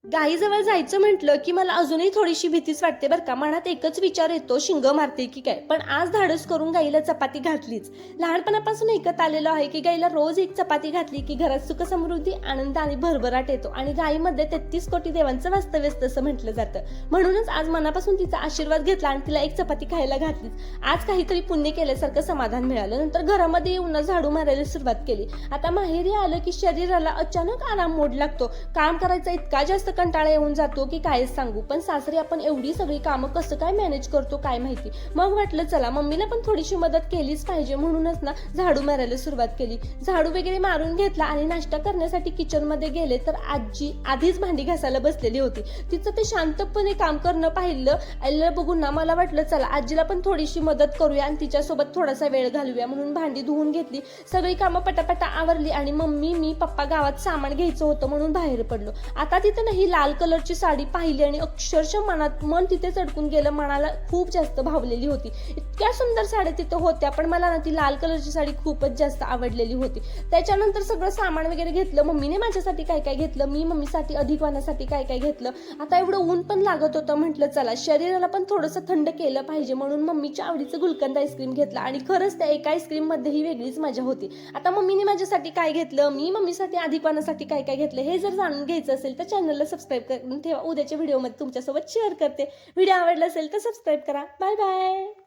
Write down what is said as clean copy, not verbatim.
गाईजवळ जायचं म्हटलं की मला अजूनही थोडीशी भीतीच वाटते बरं का. मनात एकच विचार येतो, शिंग मारते की काय. पण आज धाडस करून गाईला चपाती घातलीच. लहानपणापासून ऐकत आलेलो आहे की गाईला रोज एक चपाती घातली की घरात सुख समृद्धी, आनंद आणि भरभराट येतो आणि गाईमध्ये 33 कोटी देवांचं वास्तव्य असतं असं म्हटलं जातं. म्हणूनच आज मनापासून तिचा आशीर्वाद घेतला आणि तिला एक चपाती खायला घातलीच. आज काहीतरी पुण्य केल्यासारखं समाधान मिळालं. नंतर घरामध्ये येऊन झाडू मारायला सुरुवात केली. आता माहेरी आलं की शरीराला अचानक आराम मोड लागतो. काम करायचा इतका जास्त कंटाळा येऊन जातो की कायच सांगू. पण सासरी आपण एवढी सगळी कामं कसं काय मॅनेज करतो काय माहिती. मग वाटलं चला मम्मीला पण थोडीशी मदत केलीच पाहिजे, म्हणूनच ना झाडू मारायला सुरुवात केली. झाडू वगैरे मारून घेतला आणि नाश्ता करण्यासाठी किचन मध्ये गेले तर आजी आधीच भांडी घासायला बसलेली होती. तिचं ते शांतपणे काम करणं पाहिलं आईला बघून ना मला वाटलं चला आजीला पण थोडीशी मदत करूया आणि तिच्यासोबत थोडासा वेळ घालूया, म्हणून भांडी धुवून घेतली. सगळी कामं पटापटा आवरली आणि मम्मी मी पप्पा गावात सामान घ्यायचं होतं म्हणून बाहेर पडलो. आता तिथं ही लाल कलरची साडी पाहिली आणि अक्षरशः मन तिथे चढकून गेलं. मनाला खूप जास्त भावलेली होती. इतक्या सुंदर साड्या तिथं होत्या पण मला ना ती लाल कलरची साडी खूपच जास्त आवडलेली होती. त्याच्यानंतर सगळं सामान वगैरे घेतलं. मम्मीने माझ्यासाठी काय काय घेतलं, मी मम्मीसाठी अधिकवानासाठी काय काय घेतलं. आता एवढं ऊन पण लागत होतं, म्हटलं चला शरीराला पण थोडंसं थंड केलं पाहिजे म्हणून मम्मीच्या आवडीचं गुलकंद आईस्क्रीम घेतला आणि खरंच त्या एका आईस्क्रीम मध्ये ही वेगळीच मजा होती. आता मम्मीने माझ्यासाठी काय घेतलं, मी मम्मीसाठी अधिकवानासाठी काय काय घेतलं हे जर जाणून घ्यायचं असेल तर चॅनलला सबस्क्राईब करून ठेवा. उद्याच्या व्हिडिओमध्ये तुमच्यासोबत शेअर करते. व्हिडिओ आवडला असेल तर सबस्क्राईब करा. Bye bye.